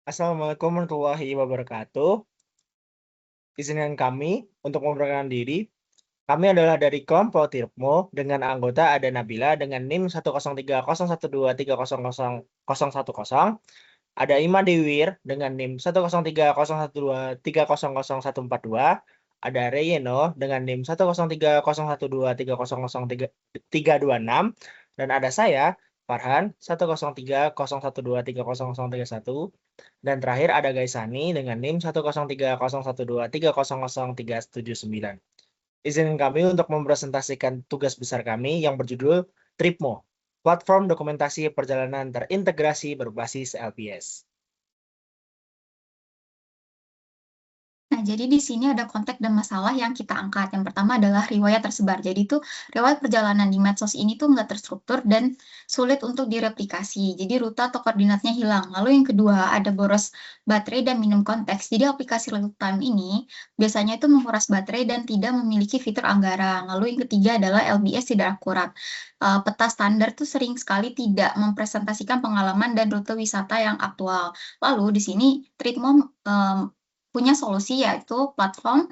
Assalamualaikum warahmatullahi wabarakatuh. Izinkan kami untuk memperkenalkan diri. Kami adalah dari kelompok Tirmo dengan anggota ada Nabila dengan NIM 1030123001010. Ada Ima Dewir dengan NIM 1030123001142. Ada Reyeno dengan NIM 1030123000326. Dan ada saya, Farhan, 10301230031. Dan terakhir ada Gaisani dengan NIM 1030123003379. Izinkan kami untuk mempresentasikan tugas besar kami yang berjudul Tripmo, Platform Dokumentasi Perjalanan Terintegrasi Berbasis LPS. Nah, jadi di sini ada konteks dan masalah yang kita angkat. Yang pertama adalah riwayat tersebar. Jadi itu riwayat perjalanan di medsos ini tuh nggak terstruktur dan sulit untuk direplikasi. Jadi rute atau koordinatnya hilang. Lalu yang kedua ada boros baterai dan minim konteks. Jadi aplikasi real time ini biasanya itu menguras baterai dan tidak memiliki fitur anggaran. Lalu yang ketiga adalah LBS tidak akurat. Peta standar tuh sering sekali tidak mempresentasikan pengalaman dan rute wisata yang aktual. Lalu di sini Tripmo punya solusi yaitu platform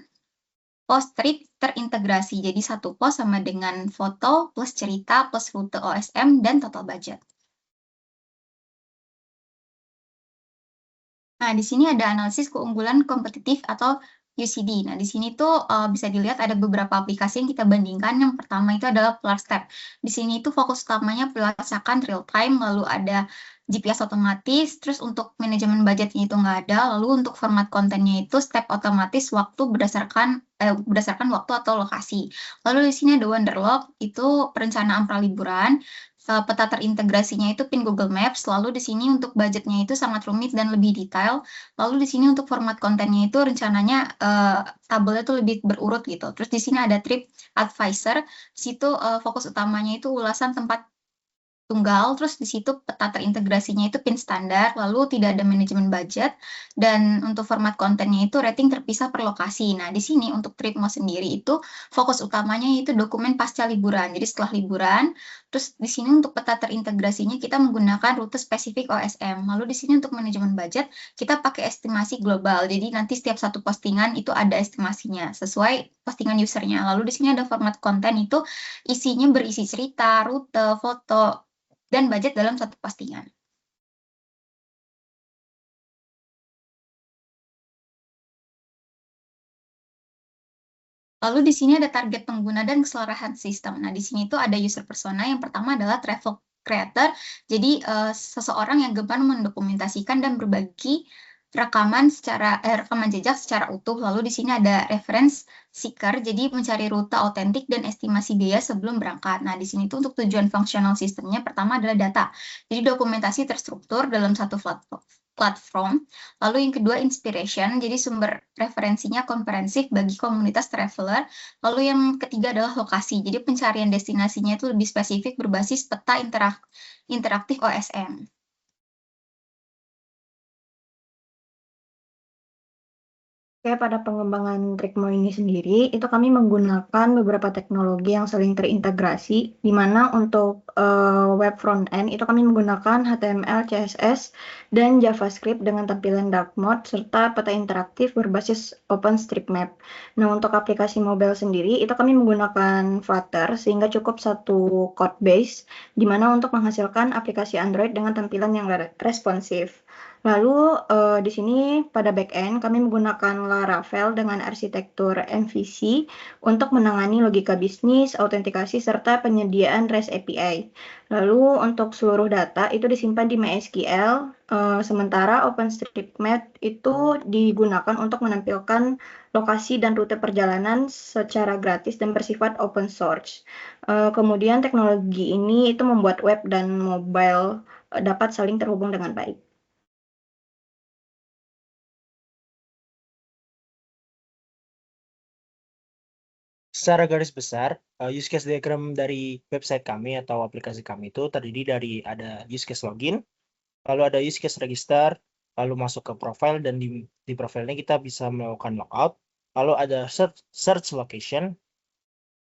post trip terintegrasi. Jadi satu post sama dengan foto plus cerita plus rute OSM dan total budget. Nah, di sini ada analisis keunggulan kompetitif atau UCD. Nah, di sini tuh bisa dilihat ada beberapa aplikasi yang kita bandingkan. Yang pertama itu adalah Flurstep. Di sini itu fokus utamanya pelacakan real time, lalu ada GPS otomatis, terus untuk manajemen budgetnya itu nggak ada, lalu untuk format kontennya itu step otomatis waktu berdasarkan waktu atau lokasi. Lalu di sini ada Wonderlog, itu perencanaan praliburan. Peta terintegrasinya itu pin Google Maps, lalu di sini untuk budgetnya itu sangat rumit dan lebih detail, lalu di sini untuk format kontennya itu rencananya tabelnya itu lebih berurut gitu. Terus di sini ada Trip Advisor, situ fokus utamanya itu ulasan tempat tunggal, terus di situ peta terintegrasinya itu pin standar, lalu tidak ada manajemen budget, dan untuk format kontennya itu rating terpisah per lokasi. Nah, di sini untuk Tripmo sendiri itu fokus utamanya itu dokumen pasca liburan. Jadi setelah liburan, terus di sini untuk peta terintegrasinya kita menggunakan rute spesifik OSM. Lalu di sini untuk manajemen budget kita pakai estimasi global. Jadi nanti setiap satu postingan itu ada estimasinya sesuai postingan usernya. Lalu di sini ada format konten itu isinya berisi cerita, rute, foto, dan budget dalam satu postingan. Lalu di sini ada target pengguna dan keselarasan sistem. Nah, di sini tuh ada user persona. Yang pertama adalah travel creator. Jadi seseorang yang gemar mendokumentasikan dan berbagi rekaman jejak secara utuh. Lalu di sini ada reference seeker, jadi mencari rute autentik dan estimasi biaya sebelum berangkat. Nah, di sini tuh untuk tujuan fungsional sistemnya pertama adalah data. Jadi dokumentasi terstruktur dalam satu platform. Lalu yang kedua inspiration, jadi sumber referensinya komprehensif bagi komunitas traveler. Lalu yang ketiga adalah lokasi, jadi pencarian destinasinya itu lebih spesifik berbasis peta interaktif OSM. Oke, pada pengembangan Trikmo ini sendiri, itu kami menggunakan beberapa teknologi yang saling terintegrasi, di mana untuk web front-end itu kami menggunakan HTML, CSS, dan JavaScript dengan tampilan dark mode, serta peta interaktif berbasis OpenStreetMap. Nah, untuk aplikasi mobile sendiri, itu kami menggunakan Flutter, sehingga cukup satu code base, di mana untuk menghasilkan aplikasi Android dengan tampilan yang responsif. Lalu di sini pada backend kami menggunakan Laravel dengan arsitektur MVC untuk menangani logika bisnis, autentikasi, serta penyediaan REST API. Lalu untuk seluruh data itu disimpan di MySQL, sementara OpenStreetMap itu digunakan untuk menampilkan lokasi dan rute perjalanan secara gratis dan bersifat open source. Kemudian teknologi ini itu membuat web dan mobile dapat saling terhubung dengan baik. Secara garis besar, use case diagram dari website kami atau aplikasi kami itu terdiri dari ada use case login, lalu ada use case register, lalu masuk ke profile, dan di profilnya kita bisa melakukan logout, lalu ada search location,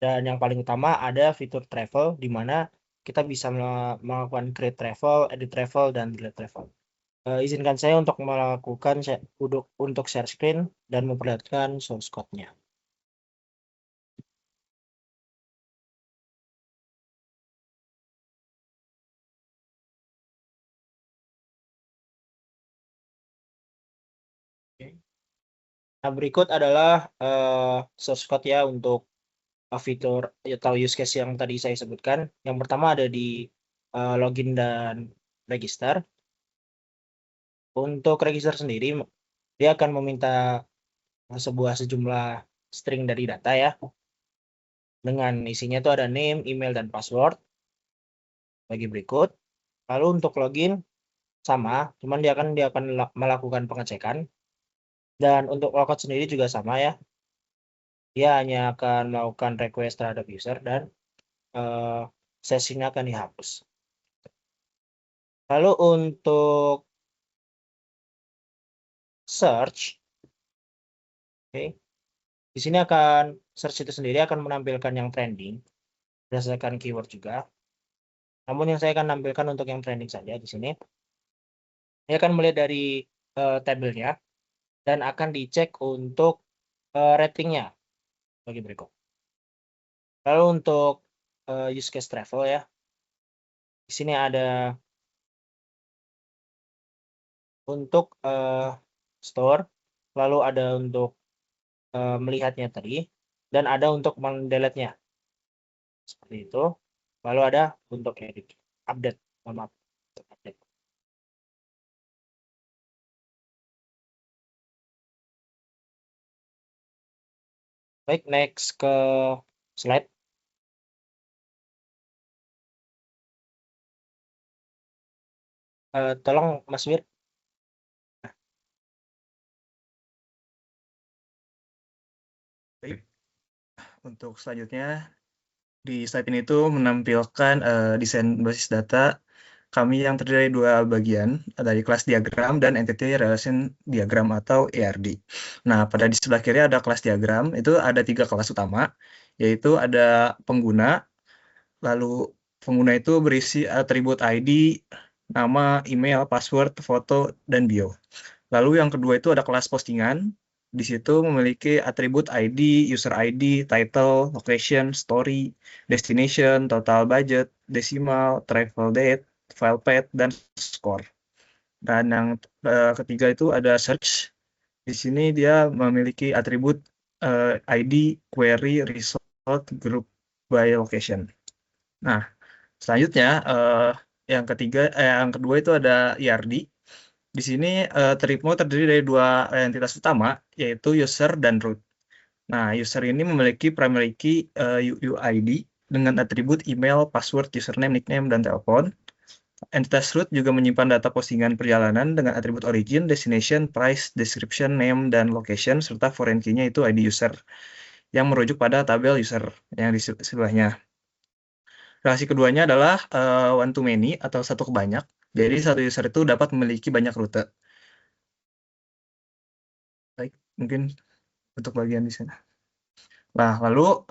dan yang paling utama ada fitur travel, di mana kita bisa melakukan create travel, edit travel, dan delete travel. Izinkan saya untuk melakukan untuk share screen dan memperlihatkan source code-nya. Oke. Nah, berikut adalah source code ya untuk fitur atau use case yang tadi saya sebutkan. Yang pertama ada di login dan register. Untuk register sendiri, dia akan meminta sejumlah string dari data ya. Dengan isinya itu ada name, email, dan password. Bagi berikut. Lalu untuk login sama, cuman dia akan melakukan pengecekan. Dan untuk logout sendiri juga sama ya. Dia hanya akan melakukan request terhadap user dan sesinya akan dihapus. Lalu untuk search, oke, di sini akan search itu sendiri akan menampilkan yang trending berdasarkan keyword juga. Namun yang saya akan tampilkan untuk yang trending saja di sini. Dia akan melihat dari tabelnya dan akan dicek untuk ratingnya bagi berikut. Lalu untuk use case travel ya, di sini ada untuk store, lalu ada untuk melihatnya tadi, dan ada untuk mendelete-nya. Seperti itu. Lalu ada untuk edit, update, maaf, update. Baik, next ke slide. Tolong Mas Wir. Baik. Untuk selanjutnya, di slide ini tuh menampilkan desain basis data kami yang terdiri dari dua bagian, dari kelas diagram dan entity relation diagram atau ERD. Nah, pada di sebelah kiri ada kelas diagram, itu ada 3 kelas utama, yaitu ada pengguna, lalu pengguna itu berisi atribut ID, nama, email, password, foto, dan bio. Lalu yang kedua itu ada kelas postingan. Di situ memiliki atribut ID, user ID, title, location, story, destination, total budget, decimal, travel date, file path, dan score. Dan yang ketiga itu ada search. Di sini dia memiliki atribut ID, query, result, group by location. Nah, selanjutnya yang kedua itu ada ERD. Di sini Tripmo terdiri dari dua entitas utama, yaitu user dan root. Nah, user ini memiliki primary key UUID dengan atribut email, password, username, nickname, dan telepon. Entitas root juga menyimpan data postingan perjalanan dengan atribut origin, destination, price, description, name, dan location, serta foreign key-nya itu ID user, yang merujuk pada tabel user yang di sebelahnya. Relasi keduanya adalah one to many atau satu ke banyak. Jadi satu user itu dapat memiliki banyak rute. Baik, mungkin untuk bagian di sana. Nah, lalu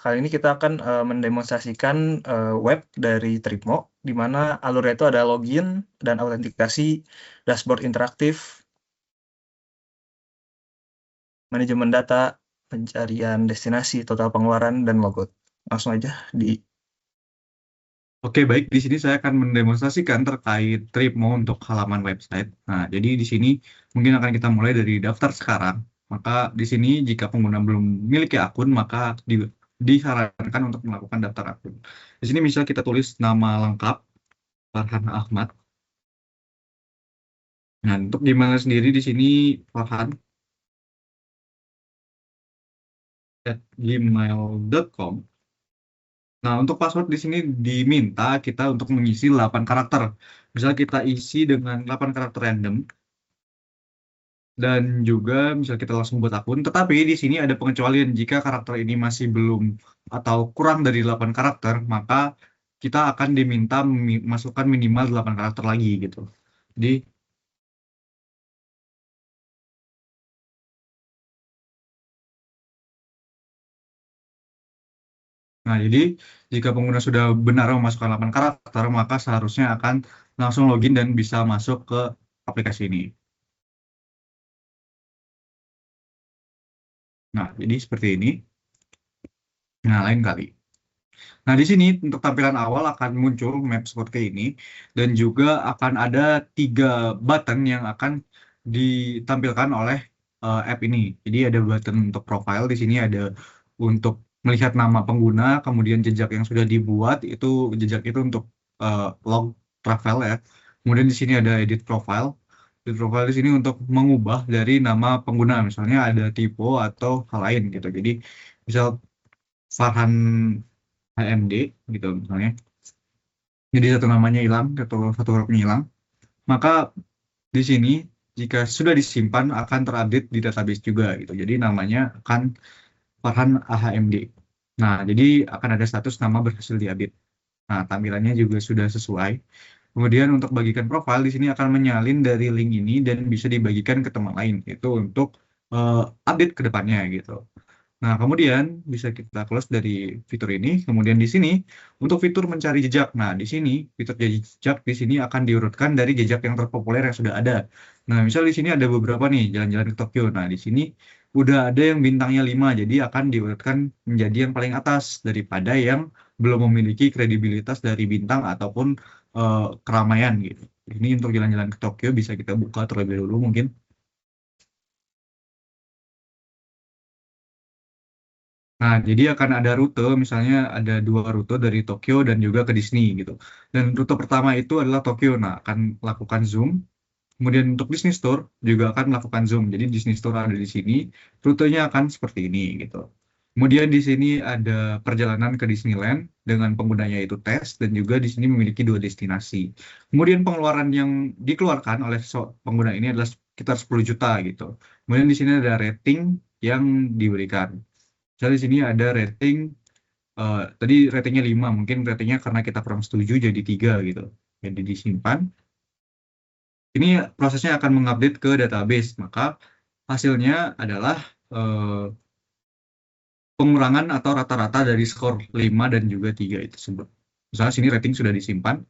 kali ini kita akan mendemonstrasikan web dari Tripmo, di mana alurnya itu ada login dan autentikasi, dashboard interaktif, manajemen data, pencarian destinasi, total pengeluaran, dan logout. Langsung aja di. Oke, baik. Di sini saya akan mendemonstrasikan terkait Tripmo untuk halaman website. Nah, jadi di sini mungkin akan kita mulai dari daftar sekarang. Maka di sini jika pengguna belum memiliki akun, maka disarankan untuk melakukan daftar akun. Di sini misalnya kita tulis nama lengkap, Farhan Ahmad. Nah, untuk gimana sendiri di sini Farhan @gmail.com. Nah, untuk password di sini diminta kita untuk mengisi 8 karakter. Misal kita isi dengan 8 karakter random. Dan juga misal kita langsung buat akun. Tetapi di sini ada pengecualian jika karakter ini masih belum atau kurang dari 8 karakter, maka kita akan diminta masukkan minimal 8 karakter lagi gitu. Jadi Nah, jadi jika pengguna sudah benar memasukkan 8 karakter, maka seharusnya akan langsung login dan bisa masuk ke aplikasi ini. Nah, jadi seperti ini. Nah, lain kali. Nah, di sini untuk tampilan awal akan muncul map seperti ini dan juga akan ada 3 button yang akan ditampilkan oleh app ini. Jadi ada button untuk profile, di sini ada untuk melihat nama pengguna, kemudian jejak yang sudah dibuat, itu jejak itu untuk log travel ya. Kemudian di sini ada edit profile. Edit profile di sini untuk mengubah dari nama pengguna, misalnya ada typo atau hal lain gitu. Jadi misal Farhan HMD gitu misalnya. Jadi satu namanya hilang atau satu hurufnya hilang. Maka di sini jika sudah disimpan akan terupdate di database juga gitu. Jadi namanya akan Farhan AHMD. Nah, jadi akan ada status nama berhasil diupdate. Nah, tampilannya juga sudah sesuai. Kemudian untuk bagikan profil di sini akan menyalin dari link ini dan bisa dibagikan ke teman lain. Itu untuk update ke depannya gitu. Nah, kemudian bisa kita close dari fitur ini. Kemudian di sini untuk fitur mencari jejak. Nah, di sini fitur jejak di sini akan diurutkan dari jejak yang terpopuler yang sudah ada. Nah, misal di sini ada beberapa nih jalan-jalan ke Tokyo. Nah, di sini udah ada yang bintangnya 5, jadi akan diurutkan menjadi yang paling atas daripada yang belum memiliki kredibilitas dari bintang ataupun keramaian gitu. Ini untuk jalan-jalan ke Tokyo bisa kita buka terlebih dulu mungkin. Nah, jadi akan ada rute, misalnya ada 2 rute dari Tokyo dan juga ke Disney gitu. Dan rute pertama itu adalah Tokyo, nah akan lakukan zoom. Kemudian untuk Disney Store juga akan melakukan zoom. Jadi Disney Store ada di sini, rutenya akan seperti ini gitu. Kemudian di sini ada perjalanan ke Disneyland dengan penggunanya itu tes dan juga di sini memiliki 2 destinasi. Kemudian pengeluaran yang dikeluarkan oleh pengguna ini adalah sekitar 10 juta gitu. Kemudian di sini ada rating yang diberikan. Misalnya di sini ada rating, tadi ratingnya 5, mungkin ratingnya karena kita kurang setuju jadi 3 gitu. Jadi disimpan. Ini prosesnya akan mengupdate ke database, maka hasilnya adalah pengurangan atau rata-rata dari skor 5 dan juga 3 itu tersebut. Misalnya sini rating sudah disimpan.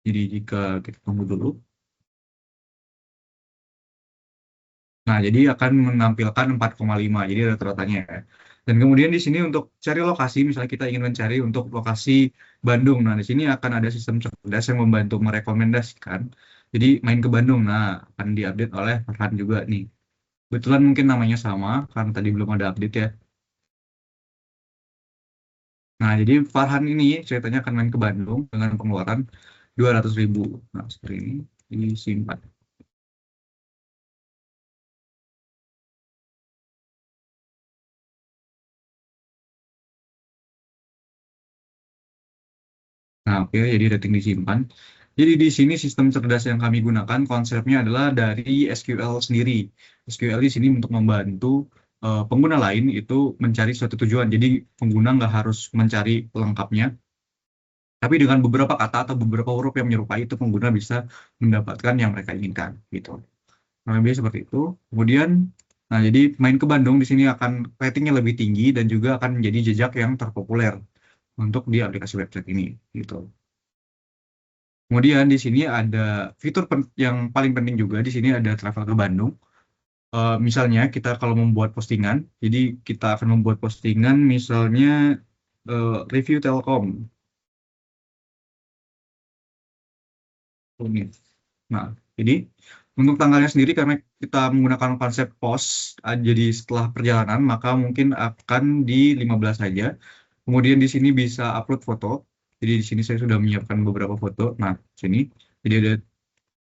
Jadi jika kita tunggu dulu. Nah, jadi akan menampilkan 4,5, jadi rata-ratanya ya. Dan kemudian di sini untuk cari lokasi, misalnya kita ingin mencari untuk lokasi Bandung. Nah, di sini akan ada sistem cerdas yang membantu merekomendasikan. Jadi main ke Bandung, nah akan diupdate oleh Farhan juga nih. Kebetulan mungkin namanya sama, karena tadi belum ada update ya. Nah, jadi Farhan ini ceritanya akan main ke Bandung dengan pengeluaran 200.000. Nah, seperti ini, disimpan. Nah, oke, jadi rating disimpan. Jadi di sini sistem cerdas yang kami gunakan konsepnya adalah dari SQL sendiri. SQL di sini untuk membantu pengguna lain itu mencari suatu tujuan. Jadi pengguna nggak harus mencari lengkapnya, tapi dengan beberapa kata atau beberapa huruf yang menyerupai itu pengguna bisa mendapatkan yang mereka inginkan gitu. Nah, lebih seperti itu. Kemudian, nah jadi main ke Bandung di sini akan ratingnya lebih tinggi dan juga akan menjadi jejak yang terpopuler untuk di aplikasi website ini gitu. Kemudian di sini ada fitur yang paling penting juga, di sini ada travel ke Bandung. Misalnya kita kalau membuat postingan, jadi kita akan membuat postingan misalnya review Telkom. Nah, jadi untuk tanggalnya sendiri karena kita menggunakan konsep post, jadi setelah perjalanan maka mungkin akan di 15 saja. Kemudian di sini bisa upload foto. Jadi di sini saya sudah menyiapkan beberapa foto. Nah, sini jadi ada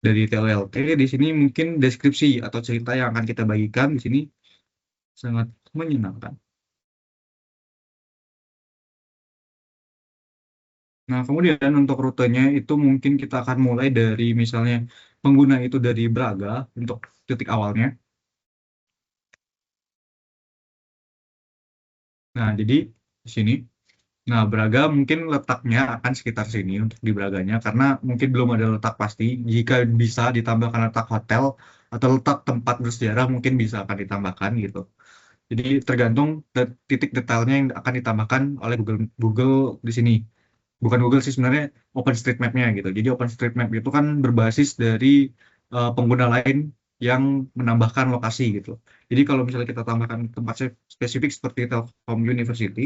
dari TLLT, di sini mungkin deskripsi atau cerita yang akan kita bagikan di sini sangat menyenangkan. Nah, kemudian untuk rutenya itu mungkin kita akan mulai dari misalnya pengguna itu dari Braga untuk titik awalnya. Nah, jadi di sini. Nah, Braga mungkin letaknya akan sekitar sini untuk di Braganya karena mungkin belum ada letak pasti. Jika bisa ditambahkan letak hotel atau letak tempat bersejarah mungkin bisa akan ditambahkan gitu. Jadi tergantung titik detailnya yang akan ditambahkan oleh Google di sini. Bukan Google sih sebenarnya, OpenStreetMap-nya gitu. Jadi OpenStreetMap itu kan berbasis dari pengguna lain yang menambahkan lokasi gitu. Jadi kalau misalnya kita tambahkan tempat spesifik seperti Telkom University,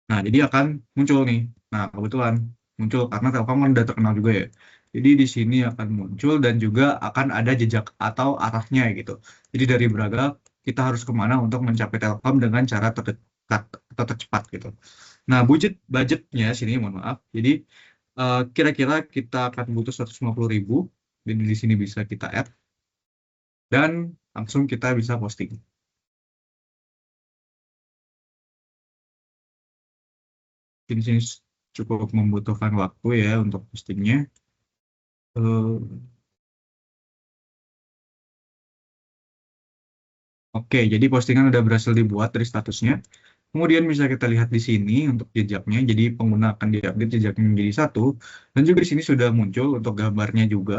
nah jadi akan muncul nih. Nah kebetulan muncul karena Telkom kan udah terkenal juga ya. Jadi di sini akan muncul dan juga akan ada jejak atau arahnya gitu. Jadi dari Braga kita harus kemana untuk mencapai Telkom dengan cara terdekat atau tercepat gitu. Nah budgetnya sini mohon maaf. Jadi kira-kira kita akan butuh 150.000. Jadi di sini bisa kita add dan langsung kita bisa posting. Di sini cukup membutuhkan waktu ya untuk postingnya. Oke, jadi postingan udah berhasil dibuat dari statusnya. Kemudian bisa kita lihat di sini untuk jejaknya. Jadi pengguna akan diupdate jejaknya menjadi 1. Dan juga di sini sudah muncul untuk gambarnya juga.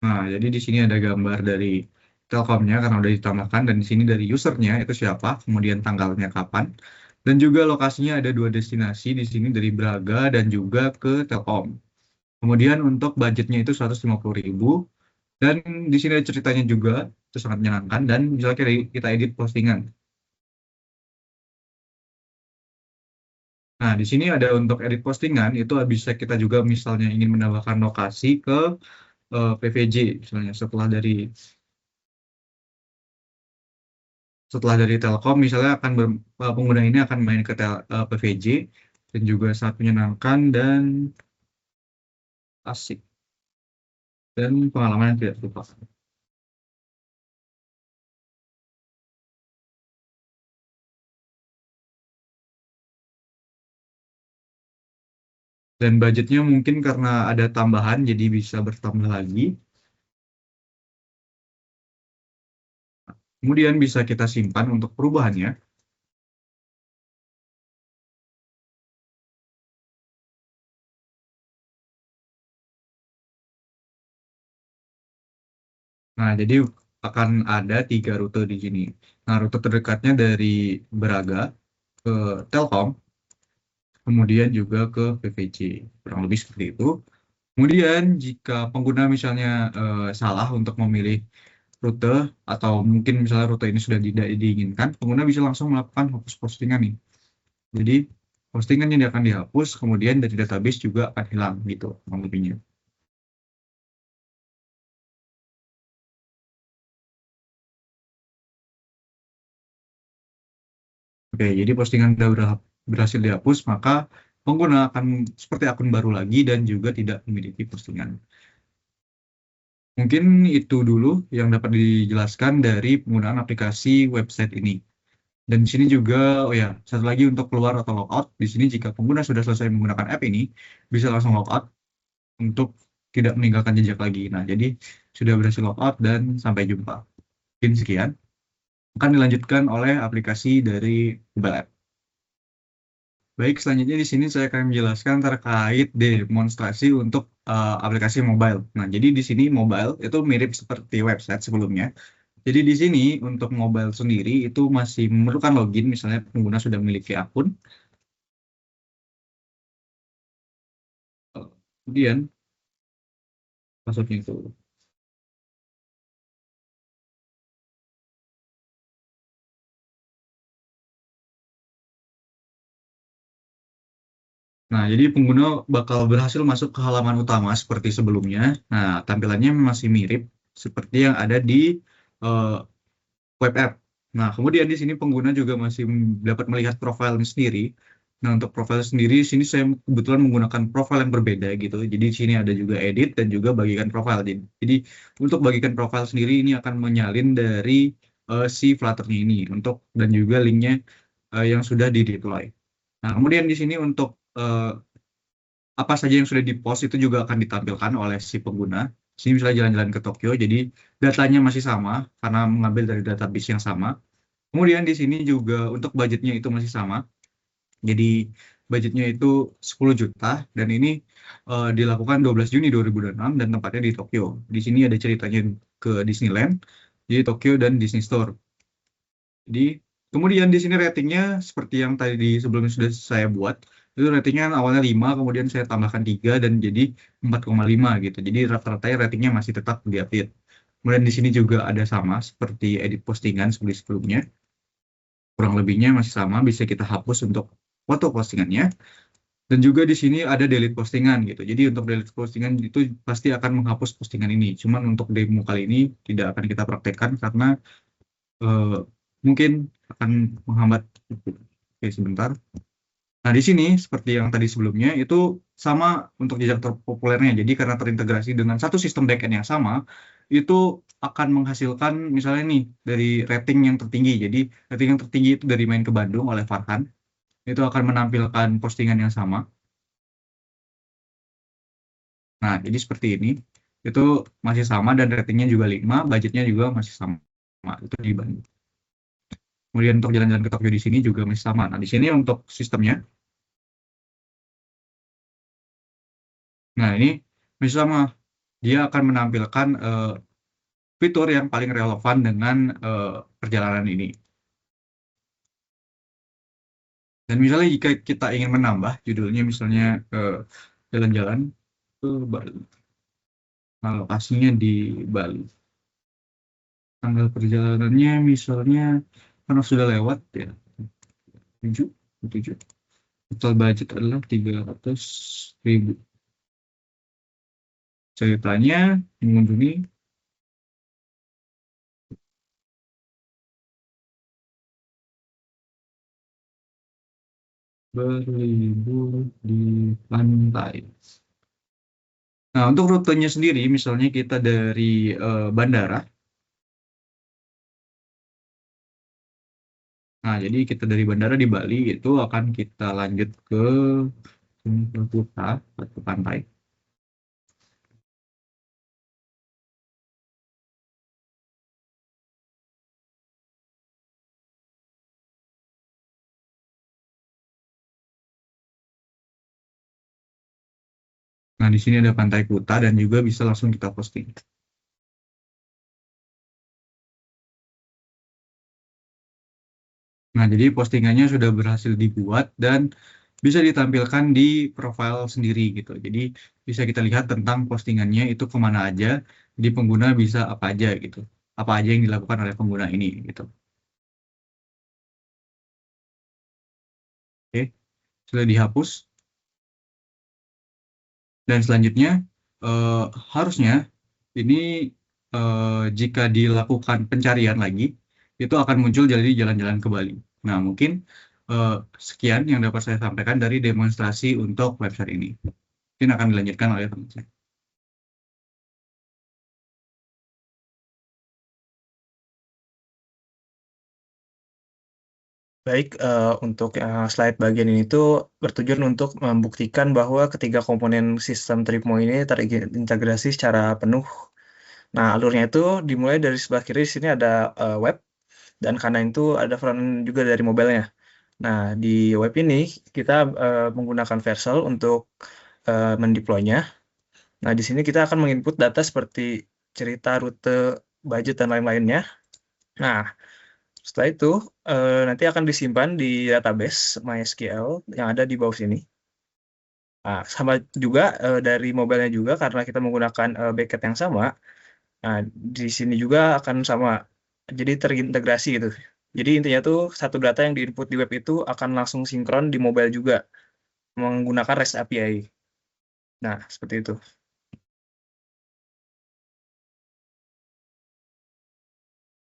Nah, jadi di sini ada gambar dari Telkomnya karena udah ditambahkan. Dan di sini dari usernya itu siapa, kemudian tanggalnya kapan. Dan juga lokasinya ada 2 destinasi di sini dari Braga dan juga ke Telkom. Kemudian untuk budgetnya itu 150.000. Dan di sini ada ceritanya juga, itu sangat menyenangkan. Dan misalnya kita edit postingan. Nah, di sini ada untuk edit postingan, itu bisa kita juga misalnya ingin menambahkan lokasi ke PVJ, misalnya setelah dari Telkom, misalnya pengguna ini akan main ke PVJ, dan juga sangat menyenangkan dan asik. Dan pengalaman yang tidak terlupakan. Dan budgetnya mungkin karena ada tambahan, jadi bisa bertambah lagi. Kemudian bisa kita simpan untuk perubahannya. Nah, jadi akan ada 3 rute di sini. Nah, rute terdekatnya dari Braga ke Telkom, kemudian juga ke PVC. Kurang lebih seperti itu. Kemudian jika pengguna misalnya salah untuk memilih rute, atau mungkin misalnya rute ini sudah tidak diinginkan, pengguna bisa langsung melakukan hapus postingan nih. Jadi postingannya akan dihapus, kemudian dari database juga akan hilang gitu kurang lebihnya. Oke, jadi postingan sudah berhasil dihapus, maka pengguna akan seperti akun baru lagi dan juga tidak memiliki postingan. Mungkin itu dulu yang dapat dijelaskan dari penggunaan aplikasi website ini. Dan di sini juga, oh ya, satu lagi untuk keluar atau logout. Di sini jika pengguna sudah selesai menggunakan app ini, bisa langsung logout untuk tidak meninggalkan jejak lagi. Nah, jadi sudah berhasil logout dan sampai jumpa. Mungkin sekian. Akan dilanjutkan oleh aplikasi dari mobile app. Baik, selanjutnya di sini saya akan menjelaskan terkait demonstrasi untuk aplikasi mobile. Nah, jadi di sini mobile itu mirip seperti website sebelumnya. Jadi di sini untuk mobile sendiri itu masih memerlukan login, misalnya pengguna sudah memiliki akun. Kemudian passwordnya itu. Nah, jadi pengguna bakal berhasil masuk ke halaman utama seperti sebelumnya. Nah, tampilannya masih mirip seperti yang ada di web app. Nah, kemudian di sini pengguna juga masih dapat melihat profilnya sendiri. Nah, untuk profil sendiri, sini saya kebetulan menggunakan profil yang berbeda gitu. Jadi di sini ada juga edit dan juga bagikan profil. Jadi untuk bagikan profil sendiri ini akan menyalin dari si Flutter-nya ini dan juga linknya yang sudah di-deploy. Nah, kemudian di sini untuk apa saja yang sudah di-post itu juga akan ditampilkan oleh si pengguna. Sini misalnya jalan-jalan ke Tokyo, jadi datanya masih sama karena mengambil dari database yang sama. Kemudian di sini juga untuk budgetnya itu masih sama. Jadi budgetnya itu 10 juta dan ini dilakukan 12 Juni 2026 dan tempatnya di Tokyo. Di sini ada ceritanya ke Disneyland, di Tokyo dan Disney Store. Jadi kemudian di sini ratingnya seperti yang tadi sebelumnya sudah saya buat, itu ratingnya awalnya 5, kemudian saya tambahkan 3 dan jadi 4,5 gitu. Jadi rata-ratanya ratingnya masih tetap di update. Kemudian di sini juga ada sama seperti edit postingan seperti sebelumnya. Kurang lebihnya masih sama, bisa kita hapus untuk foto postingannya. Dan juga di sini ada delete postingan gitu. Jadi untuk delete postingan itu pasti akan menghapus postingan ini. Cuman untuk demo kali ini tidak akan kita praktekkan karena mungkin akan menghambat. Oke, sebentar. Nah, di sini seperti yang tadi sebelumnya itu sama untuk jejak terpopulernya. Jadi karena terintegrasi dengan satu sistem backend yang sama, itu akan menghasilkan misalnya nih dari rating yang tertinggi. Jadi rating yang tertinggi itu dari Main ke Bandung oleh Farhan. Itu akan menampilkan postingan yang sama. Nah, jadi seperti ini. Itu masih sama dan ratingnya juga 5, budgetnya juga masih sama. Itu di Bandung. Kemudian untuk jalan-jalan ke Tokyo di sini juga masih sama. Nah, di sini untuk sistemnya. Nah, ini masih sama. Dia akan menampilkan fitur yang paling relevan dengan perjalanan ini. Dan misalnya jika kita ingin menambah judulnya misalnya jalan-jalan ke Bali. Nah, lokasinya di Bali. Tanggal perjalanannya misalnya karena sudah lewat ya 7. Total budget adalah 300.000. Ceritanya mengunjungi berlibur di pantai. Nah, untuk rutenya sendiri, misalnya kita dari bandara. Nah, jadi kita dari bandara di Bali itu akan kita lanjut ke Kuta atau pantai. Nah, di sini ada Pantai Kuta dan juga bisa langsung kita posting. Nah, jadi postingannya sudah berhasil dibuat dan bisa ditampilkan di profile sendiri gitu. Jadi bisa kita lihat tentang postingannya itu kemana aja, di pengguna bisa apa aja gitu. Apa aja yang dilakukan oleh pengguna ini gitu. Oke, sudah dihapus. Dan selanjutnya harusnya ini jika dilakukan pencarian lagi itu akan muncul jadi jalan-jalan ke Bali. Nah, mungkin sekian yang dapat saya sampaikan dari demonstrasi untuk website ini. Mungkin akan dilanjutkan oleh teman saya. Baik, untuk slide bagian ini tuh bertujuan untuk membuktikan bahwa ketiga komponen sistem Tripmo ini terintegrasi secara penuh. Nah, alurnya itu dimulai dari sebelah kiri di sini ada web dan kanan itu ada front juga dari mobilenya. Nah, di web ini kita menggunakan Vercel untuk mendeploynya. Nah, di sini kita akan menginput data seperti cerita, rute, budget, dan lain-lainnya. Nah, setelah itu nanti akan disimpan di database MySQL yang ada di bawah sini. Nah, sama juga dari mobilenya juga karena kita menggunakan backend yang sama. Nah, di sini juga akan sama. Jadi terintegrasi gitu. Jadi intinya tuh satu data yang diinput di web itu akan langsung sinkron di mobile juga menggunakan REST API. Nah, seperti itu.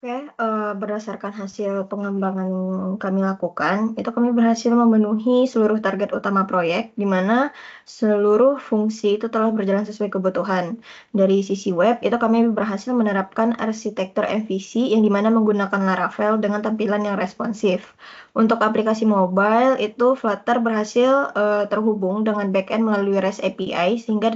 Oke, berdasarkan hasil pengembangan kami lakukan, itu kami berhasil memenuhi seluruh target utama proyek, di mana seluruh fungsi itu telah berjalan sesuai kebutuhan. Dari sisi web, itu kami berhasil menerapkan arsitektur MVC yang dimana menggunakan Laravel dengan tampilan yang responsif. Untuk aplikasi mobile, itu Flutter berhasil terhubung dengan backend melalui REST API, sehingga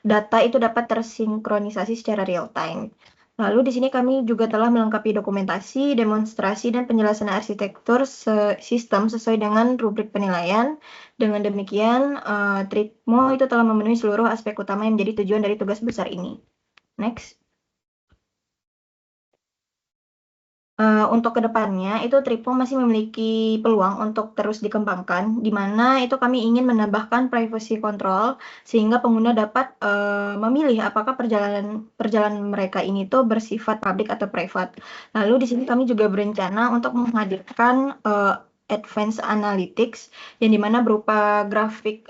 data itu dapat tersinkronisasi secara real time. Lalu di sini kami juga telah melengkapi dokumentasi, demonstrasi, dan penjelasan arsitektur sistem sesuai dengan rubrik penilaian. Dengan demikian, Tripmo itu telah memenuhi seluruh aspek utama yang menjadi tujuan dari tugas besar ini. Next. Untuk kedepannya itu Tripmo masih memiliki peluang untuk terus dikembangkan, di mana itu kami ingin menambahkan privacy control sehingga pengguna dapat memilih apakah perjalanan mereka ini tuh bersifat public atau private. Lalu di sini kami juga berencana untuk menghadirkan advanced analytics yang dimana berupa grafik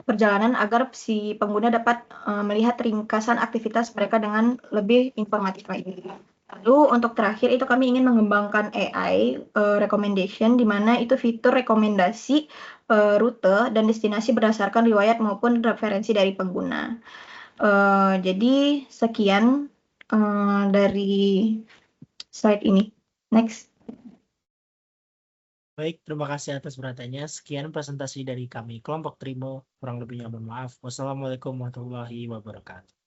perjalanan agar si pengguna dapat melihat ringkasan aktivitas mereka dengan lebih informatif lagi. Lalu untuk terakhir itu kami ingin mengembangkan AI recommendation di mana itu fitur rekomendasi rute dan destinasi berdasarkan riwayat maupun referensi dari pengguna. Jadi sekian dari slide ini. Next. Baik, terima kasih atas perhatiannya. Sekian presentasi dari kami, kelompok Trimo. Kurang lebihnya mohon maaf. Wassalamualaikum warahmatullahi wabarakatuh.